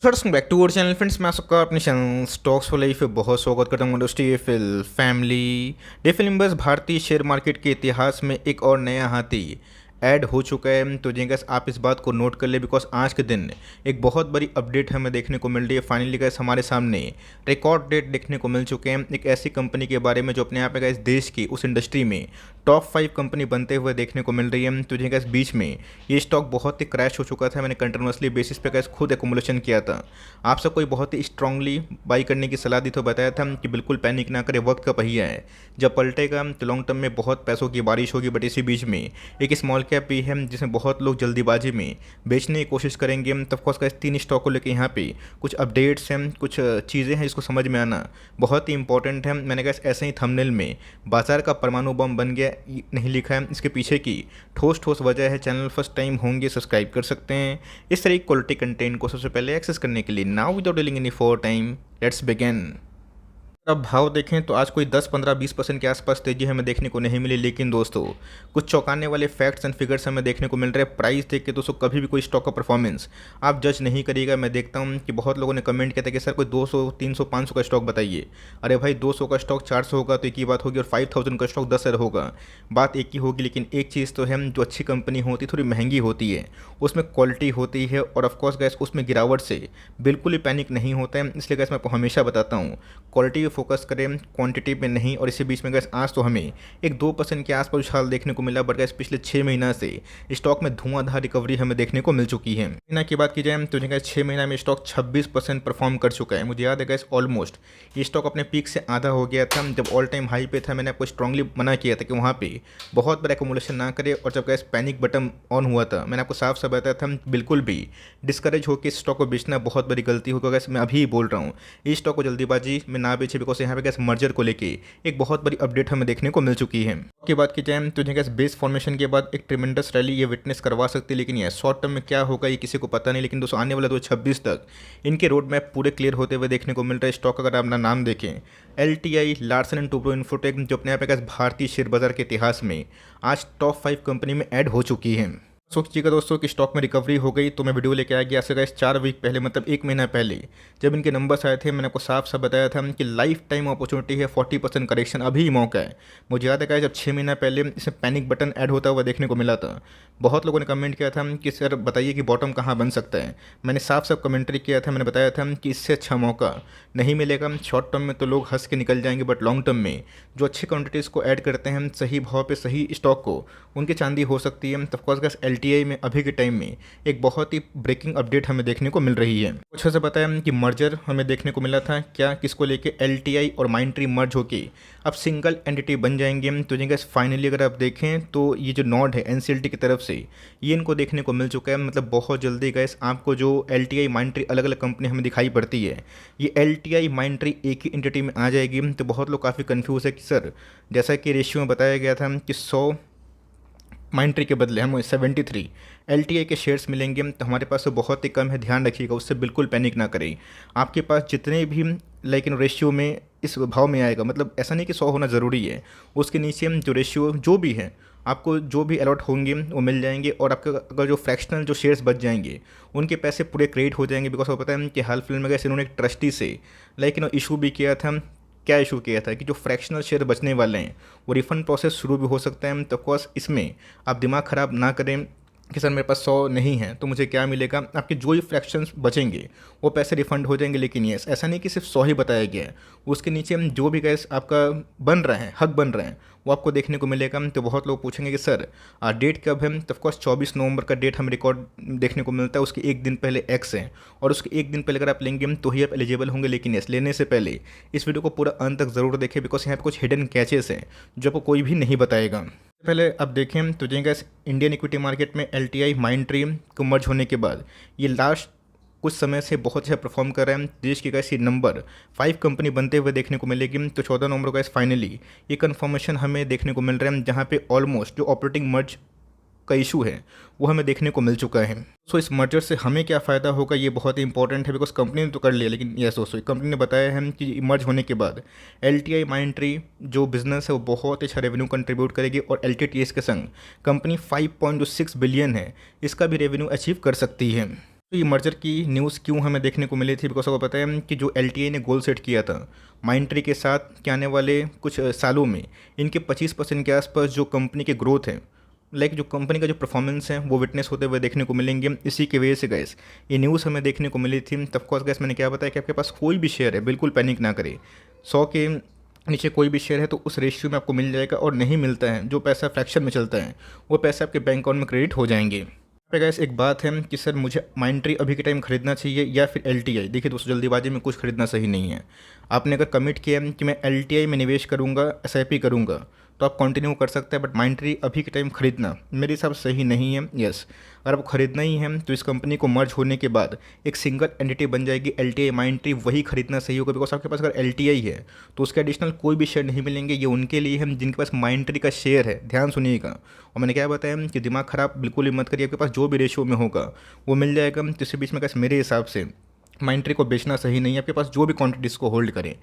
Welcome back to our channel friends. मैं सबका अपने चैनल स्टॉक्स वाले पे बहुत स्वागत करता हूँ। डीएफएल फैमिली डीएफएल मेंबर्स भारतीय शेयर मार्केट के इतिहास में एक और नया हाथी ऐड हो चुका है। तो जी गैस आप इस बात को नोट कर ले, बिकॉज आज के दिन एक बहुत बड़ी अपडेट हमें देखने को मिल रही है। फाइनली गैस हमारे सामने रिकॉर्ड डेट देखने को मिल चुके हैं एक ऐसी कंपनी के बारे में जो अपने आप में गैस देश की उस इंडस्ट्री में टॉप 5 कंपनी बनते हुए देखने को मिल रही है। तो जी गैस बीच में ये स्टॉक बहुत ही क्रैश हो चुका था। मैंने कंटिन्यूसली बेसिस पे गैस खुद एक्युमुलेशन किया था। आप सबको बहुत ही स्ट्रांगली बाई करने की सलाह दी, तो बताया था कि बिल्कुल पैनिक ना करें, वक्त का पहिया है, जब पलटेगा तो लॉन्ग टर्म में बहुत पैसों की बारिश होगी। बट इसी बीच में एक स्मॉल कैप भी है जिसमें बहुत लोग जल्दीबाजी में बेचने की कोशिश करेंगे। तो ऑफकोर्स का 3 स्टॉक को लेकर यहाँ पे कुछ अपडेट्स हैं, कुछ चीज़ें हैं जिसको समझ में आना बहुत ही इंपॉर्टेंट है। मैंने कहा ऐसे ही थंबनेल में बाजार का परमाणु बम बन गया नहीं लिखा है, इसके पीछे की ठोस ठोस वजह है। चैनल फर्स्ट टाइम होंगे सब्सक्राइब कर सकते हैं इस तरह की क्वालिटी कंटेंट को सबसे पहले एक्सेस करने के लिए। Now without dealing any for time let's begin. अब भाव देखें तो आज कोई 10, 15, 20% के आसपास तेजी हमें देखने को नहीं मिली, लेकिन दोस्तों कुछ चौंकाने वाले फैक्ट्स एंड फिगर्स हमें देखने को मिल रहे हैं। प्राइस देख के दोस्तों कभी भी कोई स्टॉक का परफॉर्मेंस आप जज नहीं करिएगा। मैं देखता हूं कि बहुत लोगों ने कमेंट किया था कि सर कोई 200, 300, 500 का स्टॉक बताइए। अरे भाई 200 का स्टॉक 400 होगा तो एक ही बात होगी, और 5000 का स्टॉक 10 होगा, बात एक ही होगी। लेकिन एक चीज़ तो है, जो अच्छी कंपनी होती थोड़ी महंगी होती है, उसमें क्वालिटी होती है, और ऑफकोर्स गैस उसमें गिरावट से बिल्कुल ही पैनिक नहीं होता है। इसलिए गैस मैं आपको हमेशा बताता हूँ क्वालिटी पे फोकस करें, क्वांटिटी पे नहीं। और इसी बीच में गैस आज तो हमें एक 2% के आसपास उछाल देखने को मिला, बट गैस पिछले 6 महीना से स्टॉक में धुआंधार रिकवरी हमें देखने को मिल चुकी है। महीना की बात की जाए तो गैस 6 महीना में स्टॉक 26% परफॉर्म कर चुका है। मुझे याद है गैस ऑलमोस्ट ये स्टॉक अपने पीक से आधा हो गया था। जब ऑल टाइम हाई पे था मैंने आपको स्ट्रांगली मना किया था कि वहाँ पे बहुत बड़ा एक्युमुलेशन ना करे, और जब गैस पैनिक बटन ऑन हुआ था मैंने आपको साफ साफ बताया था बिल्कुल भी डिस्करेज होकर इस स्टॉक को बेचना बहुत बड़ी गलती होगी। गैस मैं अभी बोल रहा हूँ इस स्टॉक को जल्दीबाजी में ना बेचे, बिकॉज यहाँ पे गैस मर्जर को लेके एक बहुत बड़ी अपडेट हमें देखने को मिल चुकी है। की बात की जाए तो गैस बेस फॉर्मेशन के बाद एक ट्रिमेंडस रैली ये विटनेस करवा सकती है, लेकिन ये शॉर्ट टर्म में क्या होगा ये किसी को पता नहीं। लेकिन दोस्तों आने वाला 2026 तक इनके रोड मैप पूरे क्लियर होते हुए देखने को मिल रहा है। स्टॉक अगर अपना नाम देखें LTI Larsen and Toubro infotech, जो अपने आप गैस भारतीय शेयर बाजार के इतिहास में आज टॉप 5 कंपनी में ऐड हो चुकी है। सोचिएगा दोस्तों कि स्टॉक में रिकवरी हो गई, तो मैं वीडियो लेके आ गया से 4 वीक पहले, मतलब 1 महीना पहले जब इनके नंबर्स आए थे। मैंने आपको साफ साफ बताया था कि लाइफ टाइम अपॉर्चुनिटी है, 40% करेक्शन अभी ही मौका है। मुझे याद है जब 6 महीना पहले इसमें पैनिक बटन ऐड होता हुआ देखने को मिला था, बहुत लोगों ने कमेंट किया था कि सर बताइए कि बॉटम कहाँ बन सकता है। मैंने साफ साफ कमेंट्री किया था, मैंने बताया था कि इससे अच्छा मौका नहीं मिलेगा। शॉर्ट टर्म में तो लोग हंस के निकल जाएंगे, बट लॉन्ग टर्म में जो अच्छी क्वांटिटीज़ को ऐड करते हैं सही भाव पे सही स्टॉक को, उनकी चांदी हो सकती है। तो ऑफकोर्स गैस LTI में अभी के टाइम में एक बहुत ही ब्रेकिंग अपडेट हमें देखने को मिल रही है। कुछ ऐसा बताया कि मर्जर हमें देखने को मिला था, क्या किसको लेके LTI और माइंडट्री मर्ज होके अब सिंगल एंटिटी बन जाएंगे। तो गैस फाइनली अगर आप देखें तो ये जो नॉड है NCLT की तरफ से ये इनको देखने को मिल चुका है। मतलब बहुत जल्दी गैस आपको जो LTI माइंडट्री अलग अलग कंपनी हमें दिखाई पड़ती है, ये LTI माइंडट्री एक ही एंटिटी में आ जाएगी। तो बहुत लोग काफ़ी कंफ्यूज है कि सर जैसा कि रेशियो में बताया गया था कि 100 माइंडट्री के बदले हमें 73 LTI के शेयर्स मिलेंगे, तो हमारे पास तो बहुत ही कम है। ध्यान रखिएगा, उससे बिल्कुल पैनिक ना करें। आपके पास जितने भी लेकिन रेशियो में इस भाव में आएगा, मतलब ऐसा नहीं कि 100 होना ज़रूरी है, उसके नीचे जो रेशियो जो भी है आपको जो भी अलॉट होंगे वो मिल जाएंगे। और आपका अगर जो फ्रैक्शनल जो शेयर्स बच जाएंगे उनके पैसे पूरे क्रेडिट हो जाएंगे। बिकॉज आपको पता है कि हाल फिलहाल में कैसे इन्होंने एक ट्रस्टी से लेकिन इशू भी किया था, क्या इशू किया था कि जो फ्रैक्शनल शेयर बचने वाले हैं वो रिफंड प्रोसेस शुरू भी हो सकता है। तो ऑफकोर्स इसमें आप दिमाग ख़राब ना करें कि सर मेरे पास 100 नहीं है तो मुझे क्या मिलेगा। आपके जो ही फ्रैक्शंस बचेंगे वो पैसे रिफंड हो जाएंगे। लेकिन ये ऐसा नहीं कि सिर्फ 100 ही बताया गया है, उसके नीचे जो भी गैस आपका बन रहे हैं, हक बन रहे हैं, वो आपको देखने को मिलेगा। तो बहुत लोग पूछेंगे कि सर डेट कब है, तो ऑफकोर्स 24 नवंबर का डेट हमें रिकॉर्ड देखने को मिलता है। उसके एक दिन पहले एक्स है, और उसके एक दिन पहले अगर आप लेंगे तो ही आप एलिजिबल होंगे। लेकिन यस, लेने से पहले इस वीडियो को पूरा अंत तक ज़रूर देखें, बिकॉज यहाँ पे कुछ हिडन कैचेस हैं जो आपको कोई भी नहीं बताएगा। पहले अब देखें तो गैस इंडियन इक्विटी मार्केट में LTI माइंडट्री को मर्ज होने के बाद ये लास्ट कुछ समय से बहुत अच्छा परफॉर्म कर रहे हैं। देश की गैस ये नंबर 5 कंपनी बनते हुए देखने को मिलेगी। तो 14 नवंबर को गैस फाइनली ये कन्फर्मेशन हमें देखने को मिल रहा है, जहाँ पे ऑलमोस्ट जो ऑपरेटिंग मर्ज का इशू है वो हमें देखने को मिल चुका है। सो इस मर्जर से हमें क्या फ़ायदा होगा ये बहुत ही इंपॉर्टेंट है, बिकॉज कंपनी ने तो कर लिया, लेकिन यस दोस्तों कंपनी ने बताया है कि मर्ज होने के बाद LTI माइंडट्री जो बिजनेस है वो बहुत अच्छा रेवेन्यू कंट्रीब्यूट करेगी, और LTTS के संग कंपनी 5.6 बिलियन है इसका भी रेवेन्यू अचीव कर सकती है। तो ये मर्जर की न्यूज़ क्यों हमें देखने को मिली थी, बिकॉज आपको पता है कि जो एल ने गोल सेट किया था माइंट्री के साथ कि आने वाले कुछ सालों में इनके 25% के आसपास जो कंपनी के ग्रोथ है, लाइक जो कंपनी का जो परफॉर्मेंस है वो विटनेस होते हुए देखने को मिलेंगे। इसी की वजह से गैस ये न्यूज़ हमें देखने को मिली थी। तब कोर्स गैस मैंने क्या बताया कि आपके पास कोई भी शेयर है बिल्कुल पैनिक ना करे। 100 के नीचे कोई भी शेयर है तो उस रेशियो में आपको मिल जाएगा, और नहीं मिलता है जो पैसा फ्रैक्शन में चलता है वो पैसे आपके बैंक अकाउंट में क्रेडिट हो जाएंगे। पे गैस एक बात है कि सर मुझे माइंट्री अभी के टाइम खरीदना चाहिए या फिर एल। देखिए दोस्तों, जल्दीबाजी में कुछ खरीदना सही नहीं है। आपने अगर कमिट किया है कि मैं एल में निवेश करूँगा, एस करूँगा, तो आप कंटिन्यू कर सकते हैं, बट माइंट्री अभी के टाइम खरीदना मेरे हिसाब से सही नहीं है। यस, अगर आपको खरीदना ही है तो इस कंपनी को मर्ज होने के बाद एक सिंगल एंटिटी बन जाएगी एल माइंट्री, वही खरीदना सही होगा। बिकॉज आपके पास अगर एल है तो उसके एडिशनल कोई भी शेयर नहीं मिलेंगे। ये उनके लिए है जिनके पास माइंट्री का शेयर है, ध्यान सुनिएगा। और मैंने क्या बताया कि दिमाग खराब बिल्कुल ही मत करिए, आपके पास जो भी रेशियो में होगा वो मिल जाएगा। तो इसके बीच में कैसे मेरे हिसाब से माइंट्री को बेचना सही नहीं है। आपके पास जो भी क्वांटिटीज़ को होल्ड करें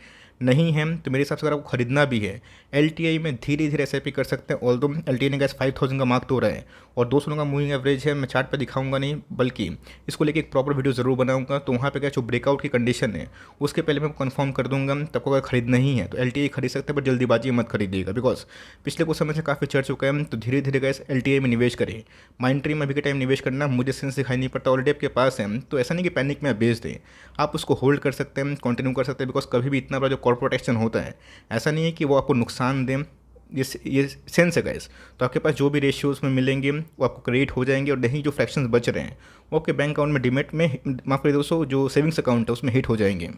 नहीं है तो मेरे हिसाब से अगर आपको खरीदना भी है एल में धीरे धीरे एस कर सकते हैं। ऑल दो एल ने गैस 5000 का मार्क तो रहा है और 200 का मूविंग एवरेज है। मैं चार्ट पे दिखाऊंगा नहीं, बल्कि इसको लेके एक प्रॉपर वीडियो ज़रूर बनाऊंगा। तो वहाँ पे क्या जो ब्रेकआउट की कंडीशन है उसके पहले मैं कंफर्म कर दूंगा। तब को अगर खरीदना ही है तो एल खरीद सकते हैं, बट जल्दीबाजी मत खरीदिएगा। बिकॉज पिछले कुछ समय से काफ़ी चढ़ चुका है। तो धीरे धीरे गैस एल में निवेश करें। माइंट्री में अभी के टाइम निवेश करना मुझे सेंस दिखाई नहीं पड़ता, ऑलरेडी आपके पास है तो ऐसा नहीं कि पैनिक में आप बेच दें। आप उसको होल्ड कर सकते हैं, कंटिन्यू कर सकते हैं। बिकॉज कभी भी इतना बड़ा जो कॉर्पोरेट एक्शन होता है ऐसा नहीं है कि वो आपको नुकसान दें। ये सेंस है गाइस। तो आपके पास जो भी रेशियोज में मिलेंगे वो आपको क्रेडिट हो जाएंगे, और नहीं जो फ्रैक्शंस बच रहे हैं वो आपके बैंक अकाउंट में डिमेट में, माफ करिए दोस्तों, जो सेविंग्स अकाउंट है उसमें हिट हो जाएंगे।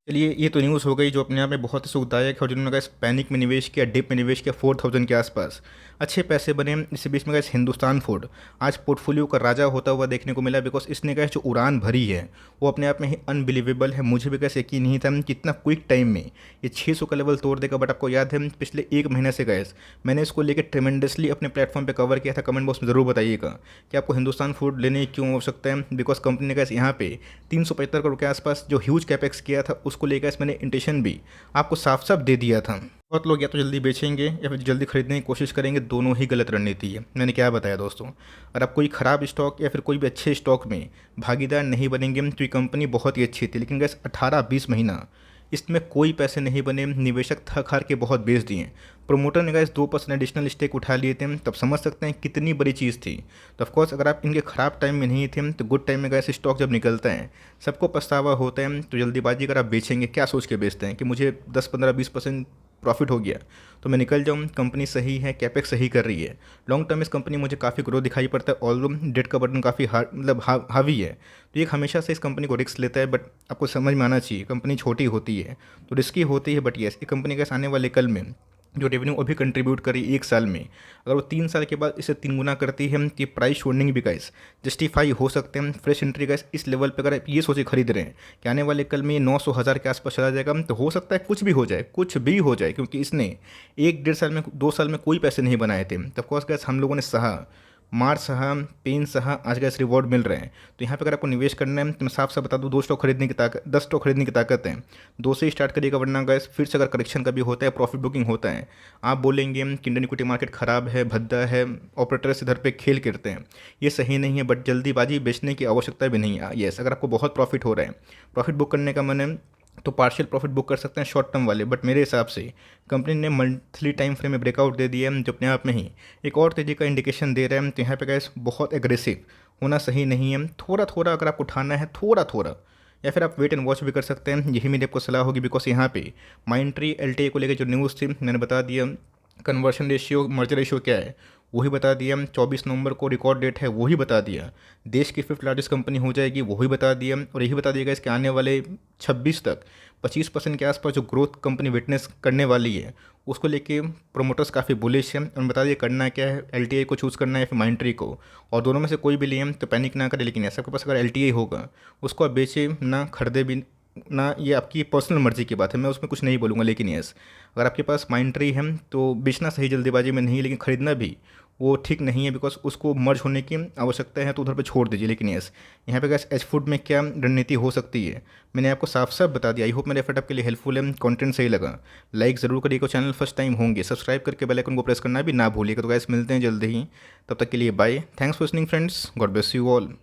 चलिए, ये तो न्यूज़ हो गई जो अपने आप में बहुत ही सुखदायक है। और जिन्होंने गैस पैनिक में निवेश किया, डिप में निवेश किया, 4000 के आसपास अच्छे पैसे बने। इसी बीच में गैस हिंदुस्तान फूड आज पोर्टफोलियो का राजा होता हुआ देखने को मिला। बिकॉज इसने गैस जो उड़ान भरी है वो अपने आप में ही अनबिलीवेबल है। मुझे भी गैस यकीन नहीं था कि इतना क्विक टाइम में ये 600 का लेवल तोड़ देगा। बट आपको याद है पिछले एक महीने से गैस मैंने इसको लेकर ट्रेमेंडसली अपने प्लेटफॉर्म पर कवर किया था। कमेंट बॉक्स में ज़रूर बताइएगा कि आपको हिंदुस्तान फूड लेने की क्यों आवश्यकता है। बिकॉज कंपनी ने गैस यहाँ पे 375 करोड़ के आसपास जो ह्यूज कैपेक्स किया था उसको लेकर मैंने इंटेंशन भी आपको साफ साफ दे दिया था। बहुत लोग या तो जल्दी बेचेंगे या फिर जल्दी खरीदने की कोशिश करेंगे, दोनों ही गलत रणनीति है। मैंने क्या बताया दोस्तों, अगर आप कोई ख़राब स्टॉक या फिर कोई भी अच्छे स्टॉक में भागीदार नहीं बनेंगे तो ये कंपनी बहुत ही अच्छी थी, लेकिन गैस 18-20 महीना इसमें कोई पैसे नहीं बने। निवेशक थक हार के बहुत बेच दिए। प्रोमोटर ने गैस 2% एडिशनल स्टेक उठा लिए थे। तब समझ सकते हैं कितनी बड़ी चीज़ थी। तो ऑफकोर्स अगर आप इनके ख़राब टाइम में नहीं थे तो गुड टाइम में गैस स्टॉक जब निकलता है सबको पछतावा होता है। तो जल्दीबाजी अगर आप बेचेंगे, क्या सोच के बेचते हैं कि मुझे 10-15-20% प्रॉफिट हो गया तो मैं निकल जाऊँ, कंपनी सही है, कैपेक्स सही कर रही है, लॉन्ग टर्म इस कंपनी मुझे काफ़ी ग्रोथ दिखाई पड़ता है। ऑल डेट का बर्डन काफ़ी हावी है। तो ये हमेशा से इस कंपनी को रिस्क लेता है। बट आपको समझ में आना चाहिए कंपनी छोटी होती है तो रिस्की होती है, बट येस ये कंपनी के आने वाले कल में जो रेवेन्यू अभी कंट्रीब्यूट करी एक साल में, अगर वो 3 साल के बाद इसे 3 गुना करती है तो प्राइस शोर्डिंग भी गाइस जस्टिफाई हो सकते हैं। फ्रेश एंट्री गाइस इस लेवल पे अगर आप ये सोचे खरीद रहे हैं कि आने वाले कल में 900,000 के आसपास चला जाएगा, तो हो सकता है कुछ भी हो जाए, कुछ भी हो जाए, क्योंकि इसने 1-1.5 साल में 2 साल में कोई पैसे नहीं बनाए थे। तब कोर्स गाइस हम लोगों ने सहा, मार सहा, पेन सहा, आज गैस रिवॉर्ड मिल रहे हैं। तो यहाँ पे अगर आपको निवेश करना है तो मैं साफ साफ बता दूँ, 2 स्टॉक खरीदने की ताकत, 10 स्टॉक खरीदने की ताकत है। 2 से ही स्टार्ट करिएगा, वरना गैस फिर से अगर करेक्शन का भी होता है, प्रॉफिट बुकिंग होता है, आप बोलेंगे कि इंडियन इक्विटी मार्केट ख़राब है, भद्दा है, ऑपरेटर्स इधर पे खेल करते हैं, ये सही नहीं है। बट जल्दीबाजी बेचने की आवश्यकता भी नहीं है। येस, अगर आपको बहुत प्रॉफिट हो रहा है, प्रॉफिट बुक करने का मन है तो पार्शियल प्रॉफिट बुक कर सकते हैं शॉर्ट टर्म वाले। बट मेरे हिसाब से कंपनी ने मंथली टाइम फ्रेम में ब्रेकआउट दे दिया है जो अपने आप में ही एक और तेज़ी का इंडिकेशन दे रहे हैं। तो यहाँ पे गैस बहुत एग्रेसिव होना सही नहीं है। थोड़ा थोड़ा अगर आपको उठाना है, थोड़ा थोड़ा, या फिर आप वेट एंड वॉच भी कर सकते हैं, यही मेरी आपको सलाह होगी। बिकॉज यहाँ पे माइंट्री एल को लेकर जो न्यूज़ थी मैंने बता दिया, कन्वर्शन रेशियो, मर्जर रेशियो क्या है वही बता दिया, 24 नवंबर को रिकॉर्ड डेट है वही बता दिया, देश की 5th लार्जेस्ट कंपनी हो जाएगी वही बता दिया, और यही बता दिया इसके आने वाले 26 तक 25% के आसपास जो ग्रोथ कंपनी विटनेस करने वाली है उसको लेके प्रोमोटर्स काफ़ी बुलिश हैं। उन्होंने बता दिया करना क्या है, एल को चूज़ करना है या फिर माइंट्री को, और दोनों में से कोई भी लिए तो पैनिक ना करें। लेकिन ऐसा आपके पास अगर एल होगा उसको आप बेचे ना, खरीदे भी ना, ये आपकी पर्सनल मर्जी की बात है, मैं उसमें कुछ नहीं बोलूँगा। लेकिन यस, अगर आपके पास माइंट्री है तो बेचना सही जल्दीबाजी में नहीं, लेकिन ख़रीदना भी वो ठीक नहीं है। बिकॉज उसको मर्ज होने की आवश्यकता है तो उधर पे छोड़ दीजिए। लेकिन यस, यहाँ पे गैस एच फूड में क्या रणनीति हो सकती है मैंने आपको साफ साफ बता दिया। आई होप मेरे एफर्ट आपके लिए हेल्पफुल है, कंटेंट सही लगा लाइक ज़रूर करिएगा, चैनल फर्स्ट टाइम होंगे सब्सक्राइब करके बेल आइकन को प्रेस करना भी ना भूलिएगा। तो गैस मिलते हैं जल्दी ही, तब तक के लिए bye, thanks for listening friends, God bless you all.